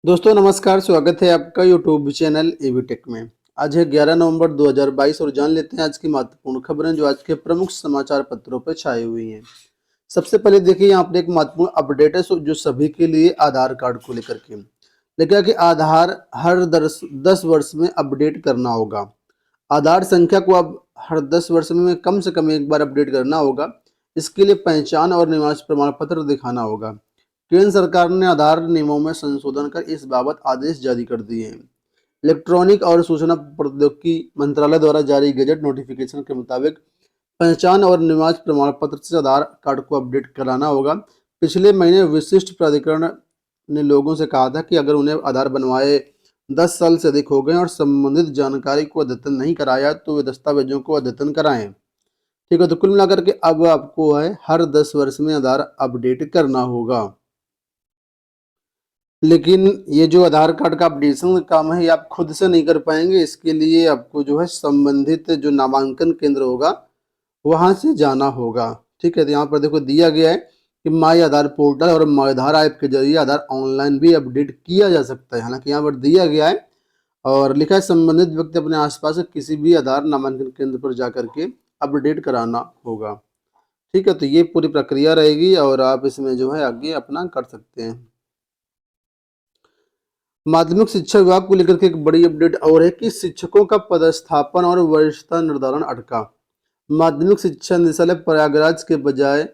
दोस्तों नमस्कार, स्वागत है आपका यूट्यूब चैनल एवी टेक में। आज है 11 नवंबर 2022 और जान लेते हैं आज की महत्वपूर्ण खबरें जो आज के प्रमुख समाचार पत्रों पर छाई हुई हैं। सबसे पहले देखिए यहाँ पर एक महत्वपूर्ण अपडेट है जो सभी के लिए आधार कार्ड को लेकर के लेकिन कि आधार हर 10 वर्ष में अपडेट करना होगा। आधार संख्या को अब हर 10 वर्ष में कम से कम एक बार अपडेट करना होगा। इसके लिए पहचान और निवास प्रमाण पत्र दिखाना होगा। केंद्र सरकार ने आधार नियमों में संशोधन कर इस बाबत आदेश जारी कर दिए हैं। इलेक्ट्रॉनिक और सूचना प्रौद्योगिकी मंत्रालय द्वारा जारी गजट नोटिफिकेशन के मुताबिक पहचान और निवास प्रमाण पत्र से आधार कार्ड को अपडेट कराना होगा। पिछले महीने विशिष्ट प्राधिकरण ने लोगों से कहा था कि अगर उन्हें आधार बनवाए 10 साल से अधिक हो गए और संबंधित जानकारी को अद्यतन नहीं कराया तो वे दस्तावेजों को अद्यतन कराएं। ठीक है, तो कुल मिलाकर के अब आपको है हर 10 वर्ष में आधार अपडेट करना होगा। लेकिन ये जो आधार कार्ड का अपडेशन का काम है ये आप खुद से नहीं कर पाएंगे। इसके लिए आपको जो है संबंधित जो नामांकन केंद्र होगा वहां से जाना होगा। ठीक है, तो यहाँ पर देखो दिया गया है कि माई आधार पोर्टल और माई आधार ऐप के जरिए आधार ऑनलाइन भी अपडेट किया जा सकता है। हालांकि यहाँ पर दिया गया है और लिखा है संबंधित व्यक्ति अपने आसपास के किसी भी आधार नामांकन केंद्र पर जाकर के अपडेट कराना होगा। ठीक है, तो ये पूरी प्रक्रिया रहेगी और आप इसमें जो है आगे अपना कर सकते हैं। माध्यमिक शिक्षा विभाग को लेकर के एक बड़ी अपडेट और है कि शिक्षकों का पदस्थापन और वरिष्ठता निर्धारण अटका। माध्यमिक शिक्षा निदेशालय प्रयागराज के बजाय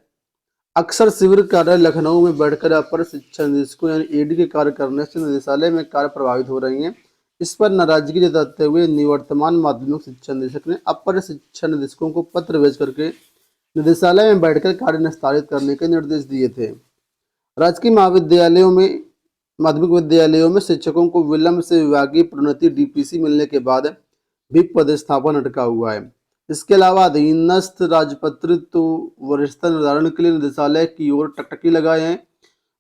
अक्सर शिविर कार्यालय लखनऊ में बैठकर अपर शिक्षा निदेशकों यानी एडी के कार्य करने से निदेशालय में कार्य प्रभावित हो रही है। इस पर नाराजगी जताते हुए निवर्तमान माध्यमिक शिक्षा निदेशक ने अपर शिक्षा निदेशकों को पत्र भेज करके निदेशालय में बैठकर कार्य निस्तारित करने के निर्देश दिए थे। राजकीय महाविद्यालयों में माध्यमिक विद्यालयों में शिक्षकों को विलंब से विभागीय प्रोन्नति डीपीसी मिलने के बाद भी पदस्थापन अटका हुआ है। इसके अलावा अधीनस्थ राजपत्रित तो वरिष्ठता निर्धारण के लिए निदेशालय की ओर टकटकी लगाए हैं।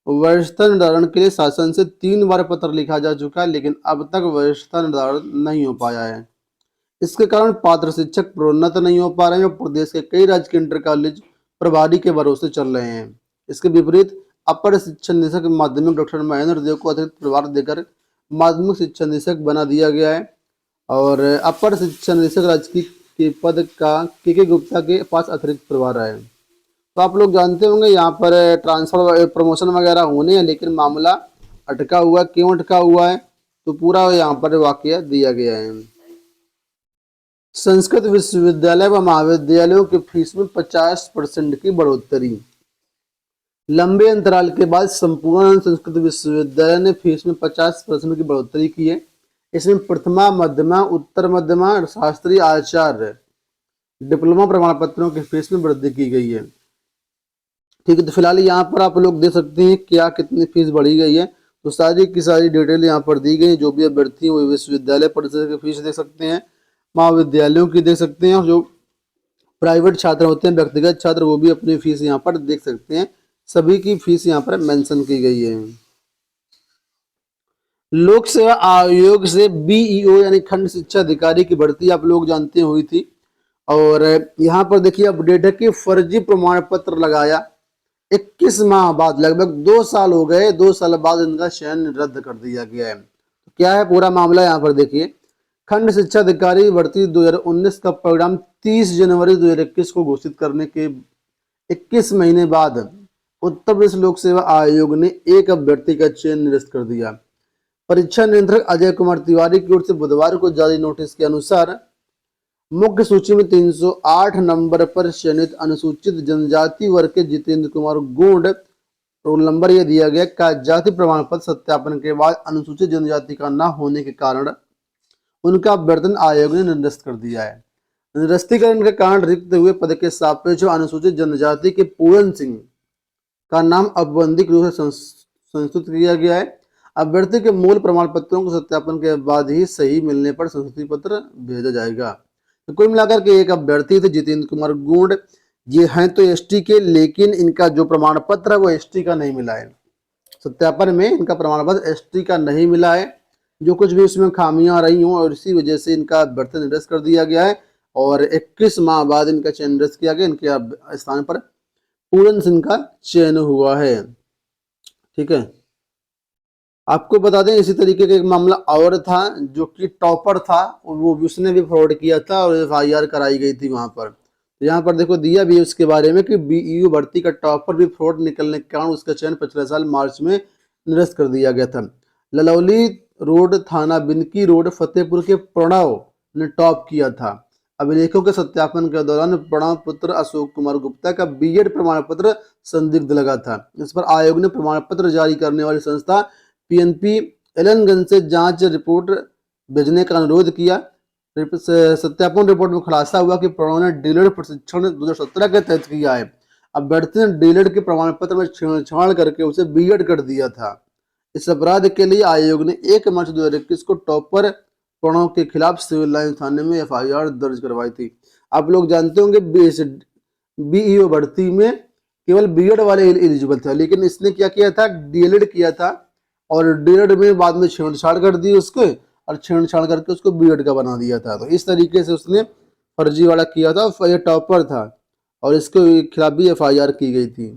वरिष्ठता निर्धारण के लिए शासन से 3 बार पत्र लिखा जा चुका है लेकिन अब तक वरिष्ठता निर्धारण नहीं हो पाया है। इसके कारण पात्र शिक्षक प्रोन्नत नहीं हो पा रहे हैं और प्रदेश के कई राजकीय इंटर कॉलेज प्रभारी के भरोसे चल रहे हैं। इसके विपरीत अपर शिक्षा निदेशक माध्यमिक डॉक्टर महेंद्र देव को अतिरिक्त प्रभार देकर माध्यमिक शिक्षा निदेशक बना दिया गया है और अपर शिक्षा निदेशक राजकीय के पद का के गुप्ता के पास अतिरिक्त प्रभार है। तो आप लोग जानते होंगे यहाँ पर ट्रांसफर प्रमोशन वगैरह होने हैं लेकिन मामला अटका हुआ। क्यों अटका हुआ है तो पूरा यहाँ पर वाकया दिया गया है। संस्कृत विश्वविद्यालय व महाविद्यालयों की फीस में 50% की बढ़ोतरी। लंबे अंतराल के बाद संपूर्ण संस्कृत विश्वविद्यालय ने फीस में 50% की बढ़ोतरी की है। इसमें प्रथमा, मध्यमा, उत्तर मध्यमा, शास्त्रीय, आचार्य, डिप्लोमा प्रमाण पत्रों की फीस में वृद्धि की गई है। ठीक है, तो फिलहाल यहाँ पर आप लोग देख सकते हैं क्या कितनी फीस बढ़ी गई है। तो सारी की सारी डिटेल यहाँ पर दी गई। जो भी अभ्यर्थी वो विश्वविद्यालय परिषद की फीस देख सकते हैं, महाविद्यालयों की देख सकते हैं और जो प्राइवेट छात्र होते हैं, व्यक्तिगत छात्र, वो भी अपनी फीस यहाँ पर देख सकते हैं। सभी की फीस यहाँ पर मेंशन की गई है। लोक सेवा आयोग से बीईओ यानी खंड शिक्षा अधिकारी की भर्ती आप लोग जानते हुई थी और यहाँ पर देखिए अपडेट है कि फर्जी प्रमाण पत्र लगाया 21 माह बाद, लगभग 2 साल हो गए, 2 साल बाद इनका चयन रद्द कर दिया गया है। तो क्या है पूरा मामला यहाँ पर देखिए। खंड शिक्षा अधिकारी भर्ती 2019 का परिणाम 30 जनवरी 2021 को घोषित करने के 21 महीने बाद उत्तर प्रदेश लोक सेवा आयोग ने एक अभ्यर्थी का चयन निरस्त कर दिया। परीक्षा नियंत्रक अजय कुमार तिवारी की ओर से बुधवार को जारी नोटिस के अनुसार मुख्य सूची में 308 नंबर पर चयनित अनुसूचित जनजाति वर्ग के जितेंद्र कुमार गोंड रोल नंबर यह दिया गया का जाति प्रमाण पत्र सत्यापन के बाद अनुसूचित जनजाति का न होने के कारण उनका अभ्यर्थन आयोग ने निरस्त कर दिया है। निरस्तीकरण के कारण रिक्त हुए पद के सापेक्ष अनुसूचित जनजाति के पूरन सिंह का नाम औपबंधिक रूप से संशोधित किया गया है। अभ्यर्थी के मूल प्रमाण पत्रों को सत्यापन के बाद ही सही मिलने पर संशोधित पत्र भेजा जाएगा। तो कुल मिलाकर के एक अभ्यर्थी थे जितेंद्र कुमार गोंड, ये हैं तो एसटी के लेकिन इनका जो प्रमाण पत्र है वो एसटी का नहीं मिला है। सत्यापन में इनका प्रमाण पत्र एसटी का नहीं मिला है। जो कुछ भी इसमें खामियां रही हों और इसी वजह से इनका अभ्यर्थन निरस्त कर दिया गया है और 21 माह बाद इनका चयन निरस्त किया गया। इनके स्थान पर पूरन सिंह का चयन हुआ है। ठीक है। आपको बता दें इसी तरीके का एक मामला और था, जो कि टॉपर था, वो उसने भी फ्रॉड किया था और FIR कराई गई थी वहां पर। तो यहाँ पर देखो दिया भी है उसके बारे में कि BEO भर्ती का टॉपर भी फ्रॉड निकलने के कारण उसका चयन पिछले साल मार्च में निरस्त कर दिया गया था। ललौली रोड थाना बिनकी रोड फतेहपुर के प्रणव ने टॉप किया था। अभिलेखों के सत्यापन के दौरान प्रणव पुत्र अशोक कुमार गुप्ता का B.Ed प्रमाण पत्र संदिग्ध लगा था। इस पर आयोग ने प्रमाण पत्र जारी करने वाली संस्था PNP एलनगंज से जांच रिपोर्ट भेजने का अनुरोध किया। सत्यापन रिपोर्ट में खुलासा हुआ कि प्रणव ने डीलर प्रशिक्षण 2017 के तहत किया है। अभ्यर्थी ने डीलर के प्रमाण पत्र में छेड़छाड़ करके उसे B.Ed कर दिया था। इस अपराध के लिए आयोग ने 1 मार्च 2021 को टॉपर प्रणव के खिलाफ सिविल लाइन थाने में FIR दर्ज करवाई थी। आप लोग जानते होंगे BEO भर्ती में केवल B.Ed वाले एलिजिबल थे, लेकिन इसने क्या किया था, D.Led किया था और D.Led में बाद में छेड़छाड़ कर दी उसके, और छेड़छाड़ करके उसको B.Ed का बना दिया था। तो इस तरीके से उसने फर्जीवाड़ा किया था। ये टॉपर था और इसके खिलाफ भी FIR की गई थी।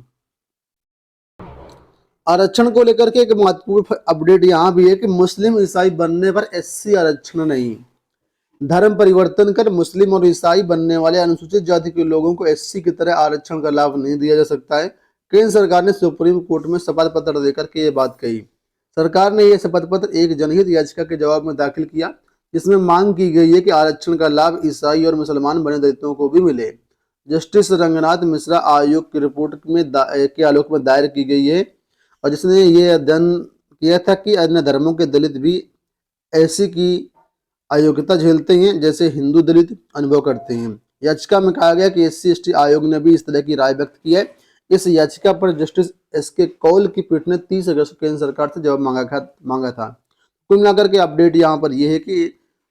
आरक्षण को लेकर के एक महत्वपूर्ण अपडेट यहाँ भी है कि मुस्लिम ईसाई बनने पर SC आरक्षण नहीं। धर्म परिवर्तन कर मुस्लिम और ईसाई बनने वाले अनुसूचित जाति के लोगों को SC की तरह आरक्षण का लाभ नहीं दिया जा सकता है। केंद्र सरकार ने सुप्रीम कोर्ट में शपथ पत्र देकर के ये बात कही। सरकार ने यह शपथ पत्र एक जनहित याचिका के जवाब में दाखिल किया, जिसमें मांग की गई है कि आरक्षण का लाभ ईसाई और मुसलमान बने दलितों को भी मिले। जस्टिस रंगनाथ मिश्रा आयोग की रिपोर्ट के आलोक में दायर की गई है, और जिसने ये अध्ययन किया था कि अन्य धर्मों के दलित भी ऐसी की अयोग्यता झेलते हैं जैसे हिंदू दलित अनुभव करते हैं। याचिका में कहा गया कि SC ST आयोग ने भी इस तरह की राय व्यक्त की है। इस याचिका पर जस्टिस SK कौल की पीठ ने 30 अगस्त को केंद्र सरकार से जवाब मांगा था। कुल मिलाकर के अपडेट यहाँ पर यह है कि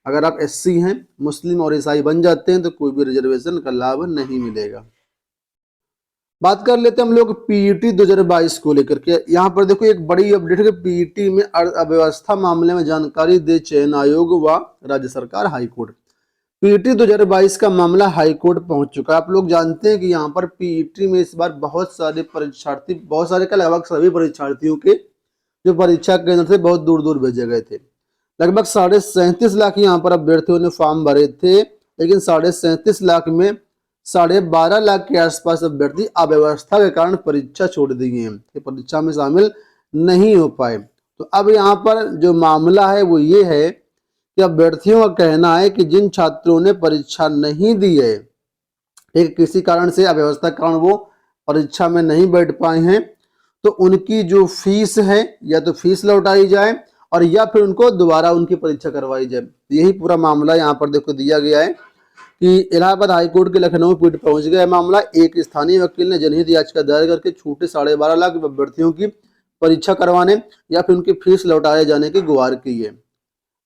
अगर आप SC हैं, मुस्लिम और ईसाई बन जाते हैं तो कोई भी रिजर्वेशन का लाभ नहीं मिलेगा। बात कर लेते हैं हम लोग PET 2022 को लेकर के। यहाँ पर देखो एक बड़ी अपडेट है, PET में अव्यवस्था मामले में जानकारी दे चयन आयोग व राज्य सरकार हाईकोर्ट। PET 2022 का मामला हाईकोर्ट पहुंच चुका है। आप लोग जानते हैं कि यहाँ पर PET में इस बार बहुत सारे परीक्षार्थी, बहुत सारे का लगभग सभी परीक्षार्थियों के जो परीक्षा केंद्र थे बहुत दूर दूर भेजे गए थे। लगभग 37.5 लाख यहाँ पर अभ्यर्थियों ने फॉर्म भरे थे, लेकिन 37.5 लाख में 12.5 लाख के आसपास अभ्यर्थी अव्यवस्था के कारण परीक्षा छोड़ दिए हैं, परीक्षा में शामिल नहीं हो पाए। तो अब यहाँ पर जो मामला है वो ये है कि अभ्यर्थियों का कहना है कि जिन छात्रों ने परीक्षा नहीं दी है, ठीक, किसी कारण से अव्यवस्था के कारण वो परीक्षा में नहीं बैठ पाए हैं, तो उनकी जो फीस है या तो फीस लौटाई जाए और या फिर उनको दोबारा उनकी परीक्षा करवाई जाए। यही पूरा मामला यहाँ पर देखो दिया गया है कि इलाहाबाद हाईकोर्ट के लखनऊ पीठ पहुंच गया मामला। एक स्थानीय वकील ने जनहित याचिका दायर करके छूटे 12.5 लाख अभ्यर्थियों की परीक्षा करवाने या फिर उनकी फीस लौटाए जाने की गुहार की है।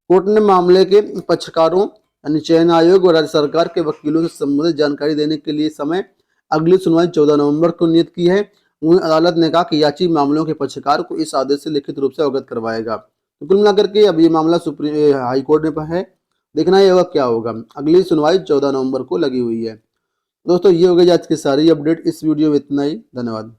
कोर्ट ने मामले के पक्षकारों यानी चयन आयोग और राज्य सरकार के वकीलों से संबंधित जानकारी देने के लिए समय अगली सुनवाई 14 नवंबर को नियत की है। वहीं अदालत ने कहा कि याची मामलों के पक्षकार को इस आदेश से लिखित रूप से अवगत करवाएगा। तो कुल मिलाकर के अब ये मामला सुप्रीम हाईकोर्ट में है, देखना ये होगा क्या होगा। अगली सुनवाई 14 नवंबर को लगी हुई है। दोस्तों ये हो गई आज की सारी अपडेट। इस वीडियो में इतना ही, धन्यवाद।